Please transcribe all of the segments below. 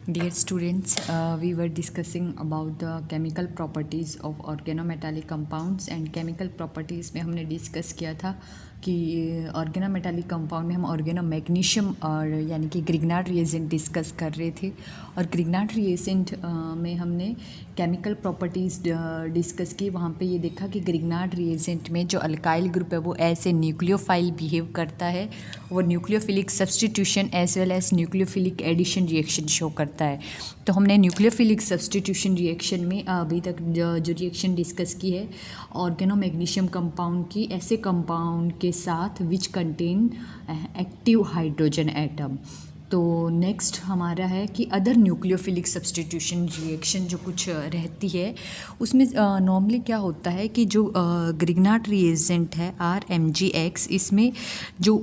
Dear students, we were discussing about the chemical properties of organometallic compounds and chemical properties में हमने discuss किया था कि organometallic compound में हम ऑर्गेनोमैग्नीशियम और यानी कि ग्रिग्नार्ड रिएजेंट डिस्कस कर रहे थे और ग्रिग्नार्ड रिएजेंट में हमने केमिकल प्रॉपर्टीज़ डिस्कस की। वहाँ पे ये देखा कि ग्रिग्नार्ड रिएजेंट में जो अल्काइल ग्रुप है वो ऐसे न्यूक्लियोफाइल बिहेव करता है, वो nucleophilic substitution as well as nucleophilic addition reaction show करता है। तो हमने न्यूक्लियोफिलिक सब्स्टिट्यूशन रिएक्शन में अभी तक जो रिएक्शन डिस्कस की है ऑर्गेनोमैग्नीशियम कंपाउंड की, ऐसे कंपाउंड के साथ which contain active hydrogen atom. तो नेक्स्ट हमारा है कि अदर न्यूक्लियोफिलिक सब्स्टिट्यूशन रिएक्शन जो कुछ रहती है उसमें नॉर्मली क्या होता है कि जो ग्रिग्नार्ड रिएजेंट है RMgX, इसमें जो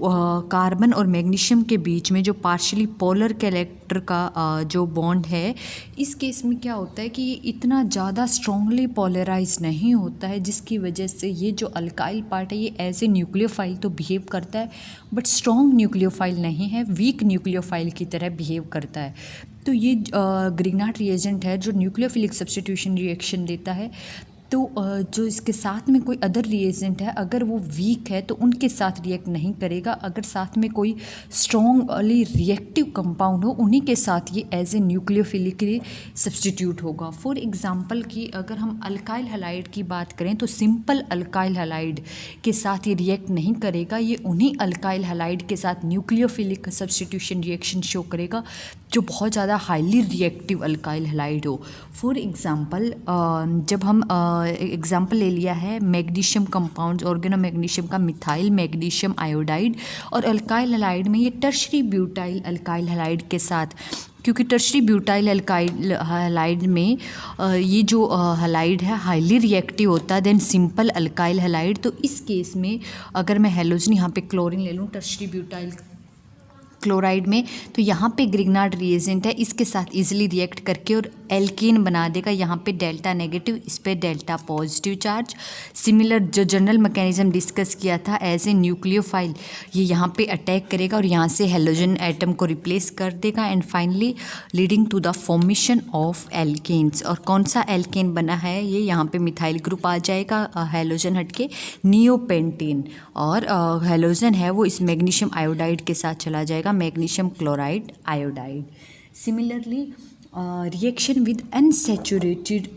कार्बन और मैग्नीशियम के बीच में जो पार्शियली पोलर कैरेक्टर का जो बॉन्ड है, इस केस में क्या होता है कि ये इतना ज़्यादा स्ट्रांगली पोलराइज नहीं होता है, जिसकी वजह से ये जो अल्काइल पार्ट है ये एज ए न्यूक्लियोफाइल तो बिहेव करता है बट स्ट्रॉन्ग न्यूक्लियोफाइल नहीं है, वीक न्यूक्लियोफाइल की तरह बिहेव करता है। तो ये ग्रिग्नार्ड रिएजेंट है जो न्यूक्लियोफिलिक सब्स्टिट्यूशन रिएक्शन देता है। तो जो इसके साथ में कोई अदर रिएजेंट है अगर वो वीक है तो उनके साथ रिएक्ट नहीं करेगा, अगर साथ में कोई स्ट्रॉन्गली रिएक्टिव कंपाउंड हो उन्हीं के साथ ये एज ए न्यूक्लियोफिलिकली सब्स्टिट्यूट होगा। फॉर एग्जांपल कि अगर हम अल्काइल हैलाइड की बात करें तो सिंपल अल्काइल हैलाइड के साथ ये रिएक्ट नहीं करेगा, ये उन्हीं अल्काइल हैलाइड के साथ न्यूक्लियोफिलिक सब्स्टिट्यूशन रिएक्शन शो करेगा जो बहुत ज़्यादा हाईली रिएक्टिव अल्काइल हैलाइड हो। फॉर एग्जांपल जब हम एग्जाम्पल ले लिया है मैग्नीशियम कंपाउंड्स, ऑर्गेनोमैग्नीशियम का मिथाइल मैग्नीशियम आयोडाइड और अल्काइल हैलाइड में ये टर्शरी ब्यूटाइल अल्काइल हैलाइड के साथ, क्योंकि टर्शरी ब्यूटाइल अल्काइल हैलाइड में ये जो हैलाइड है हाईली रिएक्टिव होता है देन सिंपल अल्काइल हैलाइड। तो इस केस में अगर मैं हैलोजन यहाँ पे क्लोरीन ले लूँ टर्शरी ब्यूटाइल क्लोराइड में, तो यहाँ पे ग्रिग्नार्ड रिएजेंट है, इसके साथ इजीली रिएक्ट करके और एल्केन बना देगा। यहाँ पे डेल्टा नेगेटिव, इस पे डेल्टा पॉजिटिव चार्ज। सिमिलर जो जनरल मैकेनिज्म डिस्कस किया था एज ए न्यूक्लियोफाइल, ये यहाँ पे अटैक करेगा और यहाँ से हेलोजन एटम को रिप्लेस कर देगा and finally leading to the formation of alkenes. और कौन सा एल्केन बना है ये यहाँ पे मिथाइल ग्रुप आ जाएगा, हेलोजन हटके नियोपेंटेन, और हेलोजन है वो इस मैग्नीशियम आयोडाइड के साथ चला जाएगा, magnesium chloride iodide. Similarly reaction with unsaturated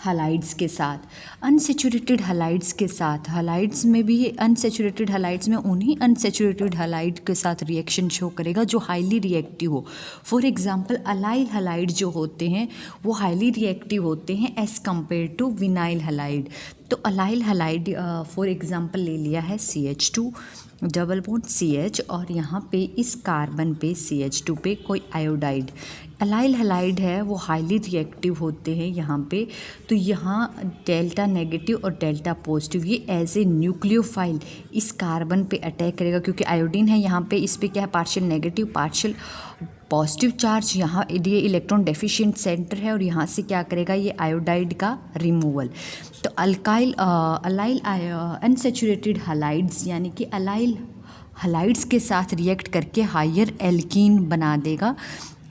halides के साथ, अनसैचुरेटेड हैलाइड्स के साथ, हैलाइड्स में भी ये अनसैचुरेटेड हैलाइड्स में उन्हीं अनसैचुरेटेड हैलाइड के साथ रिएक्शन शो करेगा जो हाईली रिएक्टिव हो। फॉर एग्जांपल अलाइल हैलाइड जो होते हैं वो हाईली रिएक्टिव होते हैं as compare to vinyl halide. तो अलाइल हैलाइड फॉर एग्जांपल ले लिया है CH2 डबल बॉन्ड CH और यहाँ पे इस कार्बन पे CH2 पे कोई आयोडाइड। अलाइल हैलाइड है वो हाईली रिएक्टिव होते हैं यहाँ पे, तो यहाँ डेल्टा नेगेटिव और डेल्टा पॉजिटिव ये एज ए न्यूक्लियोफाइल इस कार्बन पे अटैक करेगा, क्योंकि आयोडीन है यहाँ पे, इस पे क्या है partial negative partial positive charge, यहाँ ये इलेक्ट्रॉन डेफिशिएंट सेंटर है और यहाँ से क्या करेगा ये आयोडाइड का रिमूवल। तो अल्काइल अनसैचुरेटेड हैलाइड्स यानी कि अलाइल हैलाइड्स के साथ रिएक्ट करके हायर एल्कीन बना देगा।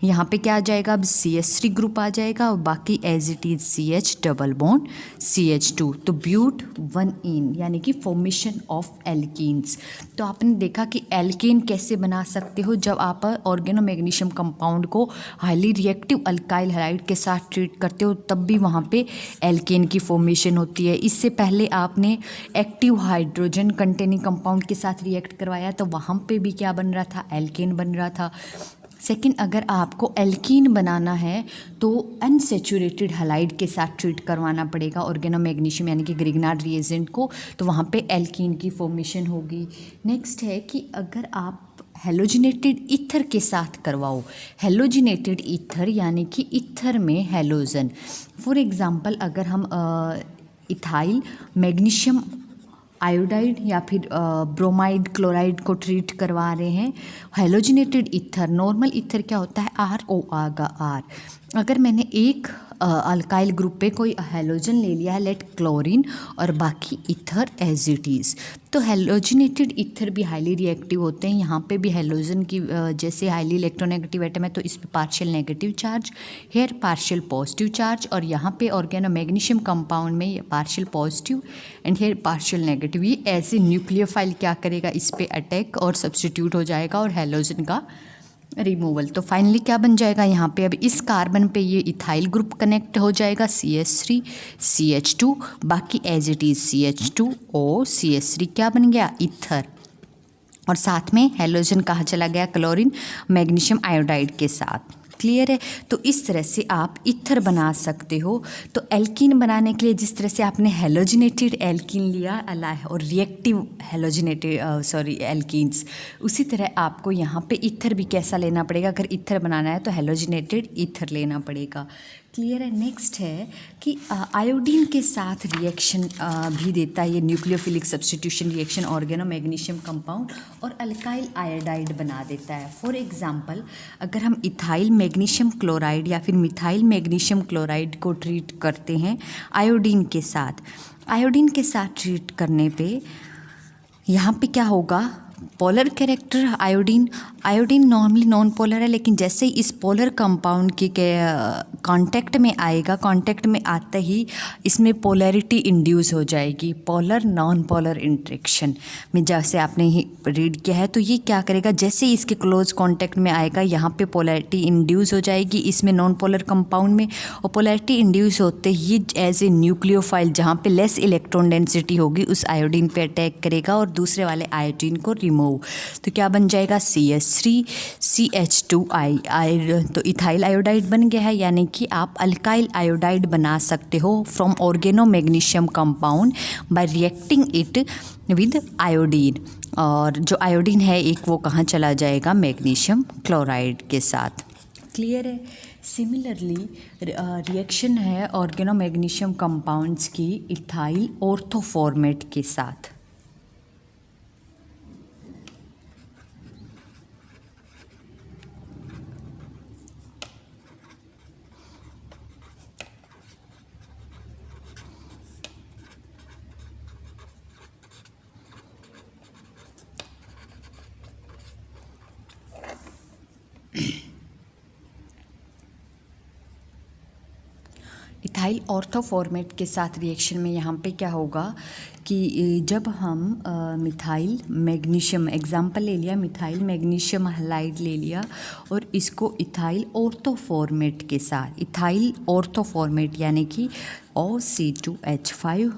यहाँ पे क्या आ जाएगा, अब CH3 ग्रुप आ जाएगा और बाकी as it is CH double bond CH2, तो ब्यूट 1ene यानी कि फॉर्मेशन ऑफ एल्कीन्स। तो आपने देखा कि एल्केन कैसे बना सकते हो, जब आप ऑर्गेनोमैग्नीशियम कंपाउंड को हाईली रिएक्टिव अल्काइल हैलाइड के साथ ट्रीट करते हो तब भी वहाँ पे एल्केन की फॉर्मेशन होती है। इससे पहले आपने एक्टिव हाइड्रोजन कंटेनिंग कंपाउंड के साथ रिएक्ट करवाया तो वहाँ पे भी क्या बन रहा था, एल्केन बन रहा था। सेकंड, अगर आपको एल्कीन बनाना है तो अनसैचुरेटेड हैलाइड के साथ ट्रीट करवाना पड़ेगा ऑर्गेनोमैग्नीशियम यानी कि ग्रिग्नार्ड रिएजेंट को, तो वहाँ पे एल्कीन की फॉर्मेशन होगी। नेक्स्ट है कि अगर आप हेलोजिनेटेड ईथर के साथ करवाओ, हेलोजिनेटेड ईथर यानी कि ईथर में हेलोजन। फॉर एग्जांपल अगर हम इथाइल मैग्नीशियम आयोडाइड या फिर ब्रोमाइड क्लोराइड को ट्रीट करवा रहे हैं, हेलोजिनेटेड ईथर, नॉर्मल ईथर क्या होता है RO आगा R। अगर मैंने एक अल्काइल ग्रुप पे कोई हैलोजन ले लिया है, लेट क्लोरीन, और बाकी ईथर एज इट इज़। तो हैलोजिनेटेड ईथर भी हाईली रिएक्टिव होते हैं। यहाँ पे भी हैलोजन की जैसे हाईली इलेक्ट्रोनेगेटिव एटम है तो इस पे partial negative charge, here partial positive charge, और यहाँ पे ऑर्गेनो मैग्नीशियम कंपाउंड में partial positive and here partial negative. ये ऐसे न्यूक्लियोफाइल क्या करेगा, इस पे अटैक और सब्स्टिट्यूट हो जाएगा और हैलोजन का रिमूवल। तो फाइनली क्या बन जाएगा यहाँ पे, अब इस कार्बन पे ये इथाइल ग्रुप कनेक्ट हो जाएगा, CH3 CH2, बाकी as it is CH2O CH3 क्या बन गया, ईथर, और साथ में हैलोजन कहाँ चला गया, क्लोरीन मैग्नीशियम आयोडाइड के साथ। क्लियर है। तो इस तरह से आप ईथर बना सकते हो। तो एल्कीन बनाने के लिए जिस तरह से आपने हैलोजिनेटेड एल्कीन लिया और रिएक्टिव हैलोजिनेटेड एल्कीन्स, उसी तरह आपको यहाँ पे ईथर भी कैसा लेना पड़ेगा, अगर ईथर बनाना है तो हैलोजिनेटेड ईथर लेना पड़ेगा। क्लियर है। नेक्स्ट है कि आयोडीन के साथ रिएक्शन भी देता है ये nucleophilic substitution reaction, organo magnesium compound और अल्काइल आयोडाइड बना देता है। फॉर एग्जांपल अगर हम इथाइल मैग्नीशियम क्लोराइड या फिर मिथाइल मैग्नीशियम क्लोराइड को ट्रीट करते हैं आयोडीन के साथ ट्रीट करने पे यहाँ पे क्या होगा, polar character iodine normally non polar है, लेकिन जैसे ही इस पोलर कंपाउंड के कांटेक्ट में आएगा, कांटेक्ट में आते ही इसमें पोलैरिटी इंड्यूस हो जाएगी, पोलर नॉन पोलर इंटरेक्शन में जैसे आपने ही रीड किया है। तो ये क्या करेगा, जैसे ही इसके क्लोज कांटेक्ट में आएगा यहाँ पे पोलैरिटी इंड्यूस हो जाएगी इसमें नॉन पोलर कंपाउंड में, और पोलैरिटी इंड्यूस होते ही एज ए न्यूक्लियोफाइल जहाँ पे लेस इलेक्ट्रॉन डेंसिटी होगी उस आयोडीन पे अटैक करेगा और दूसरे वाले आयोडीन को रिमूव। तो क्या बन जाएगा, CH3 CH2I, तो इथाइल आयोडाइड बन गया है। यानी कि आप अल्काइल आयोडाइड बना सकते हो from organo magnesium compound by reacting it with iodine, और जो आयोडीन है एक वो कहाँ चला जाएगा, मैग्नीशियम क्लोराइड के साथ। क्लियर है। सिमिलरली रिएक्शन है ऑर्गेनो मैग्नीशियम कंपाउंड्स की इथाइल ऑर्थोफॉर्मेट के साथ। इथाइल ऑर्थोफॉर्मेट के साथ रिएक्शन में यहाँ पे क्या होगा कि जब हम मिथाइल मैग्नीशियम एग्जाम्पल ले लिया, मिथाइल मैग्नीशियम हैलाइड ले लिया और इसको इथाइल ऑर्थोफॉर्मेट के साथ, इथाइल ऑर्थोफॉर्मेट यानी कि OC2H5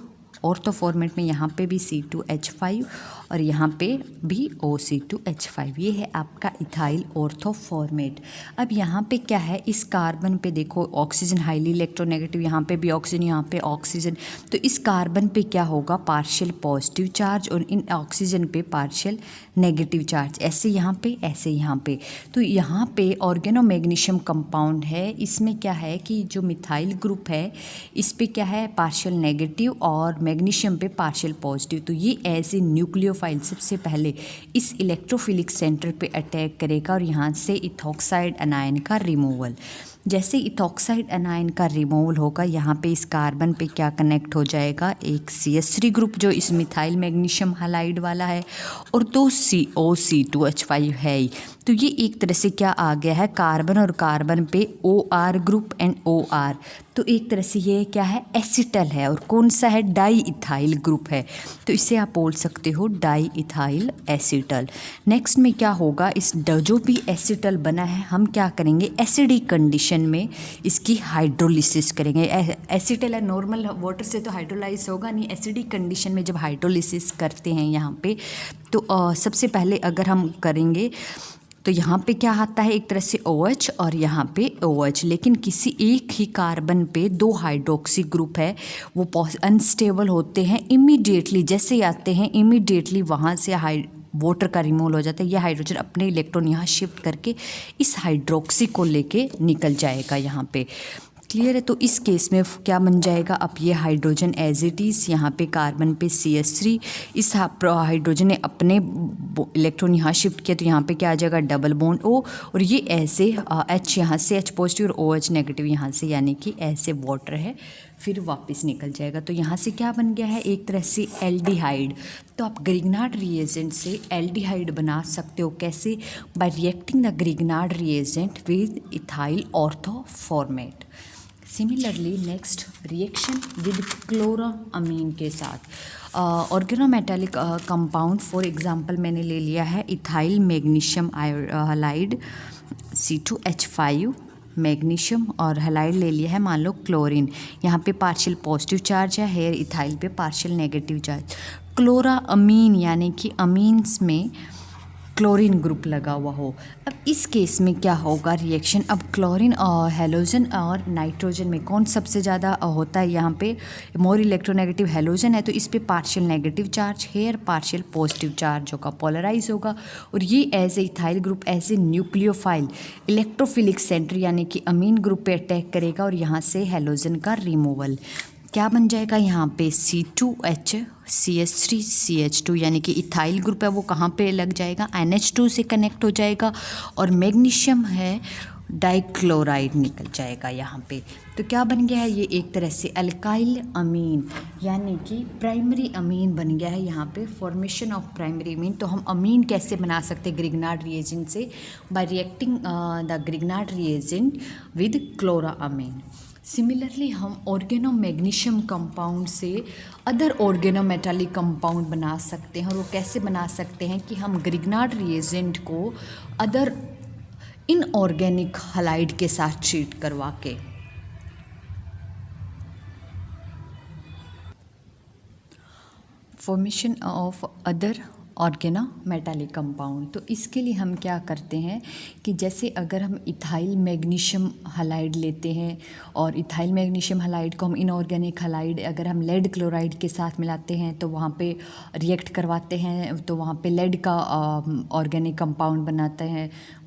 ऑर्थोफॉर्मेट में यहाँ पे भी C2H5 और यहाँ पे भी OC2H5, ये है आपका इथाइल ऑर्थोफॉर्मेट। अब यहाँ पे क्या है, इस कार्बन पे देखो ऑक्सीजन हाईली इलेक्ट्रोनेगेटिव, यहाँ पे भी ऑक्सीजन, यहाँ पे ऑक्सीजन, तो इस कार्बन पे क्या होगा, पार्शियल पॉजिटिव चार्ज और इन ऑक्सीजन पे पार्शियल नेगेटिव चार्ज, ऐसे यहाँ पे ऐसे यहाँ पे। तो यहाँ पे ऑर्गेनो मैग्नीशियम कंपाउंड है, इसमें क्या है कि जो मिथाइल ग्रुप है इस पे क्या है, पार्शियल नेगेटिव और मैग्नीशियम पे पार्शियल पॉजिटिव। तो ये एज ए न्यूक्लियोफाइल सबसे पहले इस इलेक्ट्रोफिलिक सेंटर पे अटैक करेगा और यहाँ से इथॉक्साइड अनायन का रिमूवल। जैसे इथॉक्साइड अनायन का रिमूवल होगा यहाँ पे इस कार्बन पे क्या कनेक्ट हो जाएगा, एक CH3 ग्रुप जो इस मिथाइल मैग्नीशियम हैलाइड वाला है और दो OC2H5 है ही। तो ये एक तरह से क्या आ गया है, कार्बन और कार्बन पे OR ग्रुप एंड OR, तो एक तरह से ये क्या है, एसिटल है, और कौन सा है, डाई इथाइल ग्रुप है, तो इसे आप बोल सकते हो डाई इथाइल एसिटल। नेक्स्ट में क्या होगा, इस जो भी एसिटल बना है हम क्या करेंगे, एसिडिक कंडीशन में इसकी हाइड्रोलिसिस करेंगे। एसिटल है, नॉर्मल वाटर से तो हाइड्रोलाइज होगा नहीं, एसिडिक कंडीशन में जब हाइड्रोलिसिस करते हैं यहाँ पे तो सबसे पहले अगर हम करेंगे तो यहाँ पे क्या आता है, एक तरह से OH और यहाँ पे OH, लेकिन किसी एक ही कार्बन पे दो हाइड्रोक्सी ग्रुप है वो अनस्टेबल होते हैं, इमीडिएटली जैसे ही आते हैं इमीडिएटली वहाँ से वाटर का रिमूवल हो जाता है, यह हाइड्रोजन अपने इलेक्ट्रॉन यहाँ शिफ्ट करके इस हाइड्रोक्सी को लेके निकल जाएगा यहाँ पे। क्लियर है। तो इस केस में क्या बन जाएगा, अब ये हाइड्रोजन एज इट इज़, यहाँ पे कार्बन पे CH3, इस हाइड्रोजन ने अपने इलेक्ट्रॉन यहाँ शिफ्ट किया तो यहाँ पे क्या आ जाएगा, डबल बॉन्ड O, और ये ऐसे H यहाँ से H पॉजिटिव और OH नेगेटिव यहाँ से, यानी कि ऐसे वाटर है, फिर वापस निकल जाएगा। तो यहाँ से क्या बन गया है, एक तरह से एल्डिहाइड। तो आप ग्रिग्नार्ड रिएजेंट से एल्डिहाइड बना सकते हो, कैसे, by reacting the Grignard reagent with ethyl orthoformate. Similarly next reaction with chloramine के साथ ऑर्गेनोमेटालिक कंपाउंड, फॉर एग्जांपल मैंने ले लिया है ethyl magnesium halide C2H5 magnesium, और हैलाइड ले लिया है मान लो क्लोरीन, यहाँ पे पार्शियल पॉजिटिव चार्ज है, हेयर इथाइल पे पार्शियल नेगेटिव चार्ज। क्लोरामीन यानी कि अमीन्स में क्लोरीन ग्रुप लगा हुआ हो। अब इस केस में क्या होगा रिएक्शन, अब क्लोरीन और हेलोजन और नाइट्रोजन में कौन सबसे ज़्यादा होता है, यहाँ पे मोर इलेक्ट्रोनेगेटिव हेलोजन है, तो इस पे partial negative charge, here partial positive charge होगा, पोलराइज होगा, और ये as a ethyl group as a nucleophile electrophilic centre यानी कि अमीन ग्रुप पे अटैक करेगा, और यहाँ से हेलोजन का रिमूवल क्या बन जाएगा, यहाँ पे C2H CH3 CH2 यानी कि इथाइल ग्रुप है वो कहाँ पे लग जाएगा, NH2 से कनेक्ट हो जाएगा, और मैग्नीशियम है डाइक्लोराइड निकल जाएगा यहाँ पे। तो क्या बन गया है, ये एक तरह से अल्काइल अमीन यानी कि प्राइमरी अमीन बन गया है यहाँ पे, फॉर्मेशन ऑफ प्राइमरी अमीन। तो हम अमीन कैसे बना सकते हैं ग्रिग्नार्ड रिएजेंट से, by reacting the Grignard reagent with chloramine. Similarly हम ऑर्गेनोमैग्नीशियम कंपाउंड से अदर ऑर्गेनोमेटालिक कंपाउंड बना सकते हैं, और वो कैसे बना सकते हैं कि हम ग्रिग्नार्ड रिएजेंट को अदर इनऑर्गेनिक हैलाइड के साथ ट्रीट करवा के। Formation of other organometallic compound, तो इसके लिए हम क्या करते हैं कि जैसे अगर हम इथाइल मैग्नीशियम हैलाइड लेते हैं, और इथाइल मैग्नीशियम हैलाइड को हम इनऑर्गेनिक हैलाइड अगर हम लेड क्लोराइड के साथ मिलाते हैं तो वहाँ पे रिएक्ट करवाते हैं, तो वहाँ पे लेड का ऑर्गेनिक कंपाउंड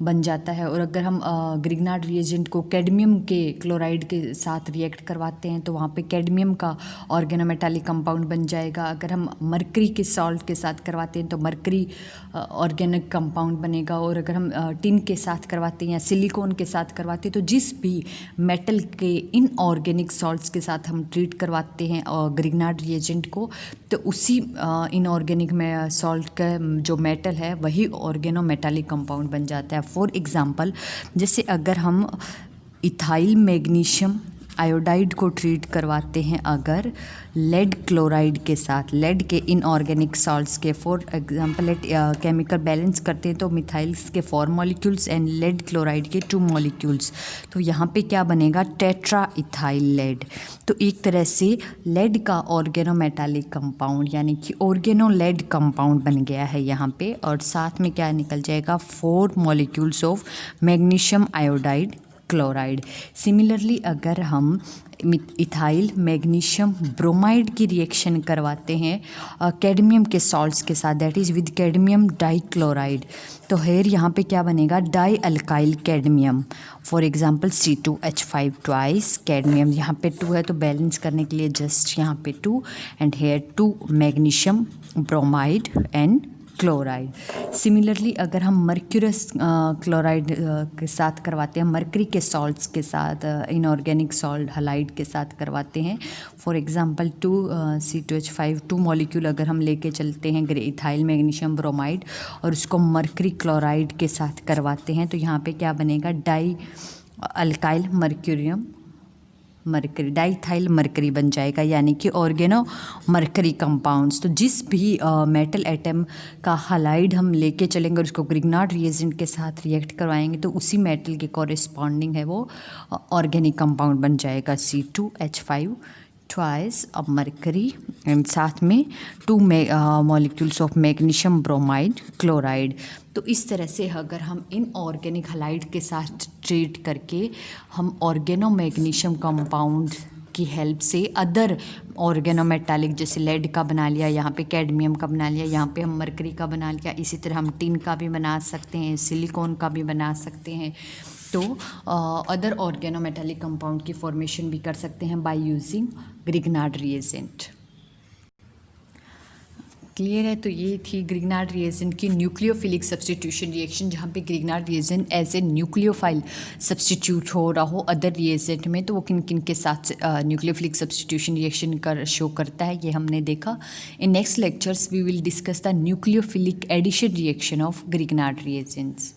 बन जाता है। और अगर हम ग्रिग्नार्ड रिएजेंट को कैडमियम के क्लोराइड के साथ रिएक्ट करवाते हैं तो वहाँ पे कैडमियम का ऑर्गेनोमेटालिक कंपाउंड बन जाएगा। अगर हम मरकरी के सॉल्ट के साथ करवाते हैं तो मरकरी ऑर्गेनिक कंपाउंड बनेगा, और अगर हम टिन के साथ करवाते हैं या सिलिकॉन के साथ करवाते हैं तो जिस भी मेटल के इनऑर्गेनिक सॉल्ट्स के साथ हम ट्रीट करवाते हैं ग्रिग्नार्ड रिएजेंट को, तो उसी इनऑर्गेनिक में सॉल्ट का जो मेटल है वही ऑर्गेनोमेटालिक कंपाउंड बन जाता है। फॉर एग्जांपल जैसे अगर हम इथाइल मैग्नीशियम आयोडाइड को ट्रीट करवाते हैं अगर लेड क्लोराइड के साथ, लेड के इनऑर्गेनिक सॉल्ट्स के, फॉर एग्जांपल केमिकल बैलेंस करते हैं तो मिथाइल्स के 4 मॉलिक्यूल्स एंड लेड क्लोराइड के 2 मॉलिक्यूल्स, तो यहाँ पे क्या बनेगा, टेट्रा इथाइल लेड। तो एक तरह से लेड का ऑर्गेनोमेटालिक कंपाउंड यानी कि ऑर्गेनो लेड कंपाउंड बन गया है यहाँ पे, और साथ में क्या निकल जाएगा, 4 molecules of magnesium iodide chloride. Similarly अगर हम इथाइल मैग्नीशियम ब्रोमाइड की रिएक्शन करवाते हैं कैडमियम के सॉल्ट्स के साथ, that is with cadmium dichloride, तो हेयर यहाँ पे क्या बनेगा, die alkyl cadmium, for example C2H5 twice cadmium, यहाँ पे 2 है तो बैलेंस करने के लिए जस्ट यहाँ पे 2, and here 2 magnesium bromide and chloride. Similarly अगर हम मर्क्यूरस क्लोराइड के साथ करवाते हैं, मरकरी के सॉल्ट्स के साथ, इनऑर्गेनिक सॉल्ट हलाइड के साथ करवाते हैं, फॉर एग्जांपल 2 C2H5 2 मॉलिक्यूल अगर हम लेके चलते हैं इथाइल मैग्नीशियम ब्रोमाइड और उसको मरकरी क्लोराइड के साथ करवाते हैं, तो यहाँ पे क्या बनेगा, dialkyl mercurium mercury, diethyl mercury बन जाएगा, यानी कि ऑर्गेनो मरकरी कंपाउंड्स। तो जिस भी मेटल एटम का हलाइड हम लेके चलेंगे और उसको ग्रिग्नार्ड रिएजेंट के साथ रिएक्ट करवाएंगे तो उसी मेटल के कॉरेस्पॉन्डिंग है वो ऑर्गेनिक कंपाउंड बन जाएगा C2H5 twice of mercury and साथ में 2 molecules of magnesium bromide chloride. तो इस तरह से अगर हम इन ऑर्गेनिक हलाइड के साथ ट्रीट करके हम ऑर्गेनो मैग्नीशियम कंपाउंड की हेल्प से अदर ऑर्गेनोमेटालिक जैसे लेड का बना लिया, यहाँ पे कैडमियम का बना लिया, यहाँ पे हम मरकरी का बना लिया, इसी तरह हम टिन का भी बना सकते हैं, सिलिकॉन का भी बना सकते हैं। तो अदर ऑर्गेनोमेटालिक कंपाउंड की फॉर्मेशन भी कर सकते हैं by using Grignard reagent. Clear है। तो ये थी ग्रिग्नार्ड रिएजेंट की न्यूक्लियोफिलिक सब्स्टिट्यूशन रिएक्शन, जहाँ पे Grignard reagent as a nucleophile substitute हो रहा हो अदर रिएजेंट में, तो वो किन किन के साथ न्यूक्लियोफिलिक सब्स्टिट्यूशन रिएक्शन कर शो करता है, ये हमने देखा। In next lectures we will discuss the nucleophilic addition reaction of Grignard reagents.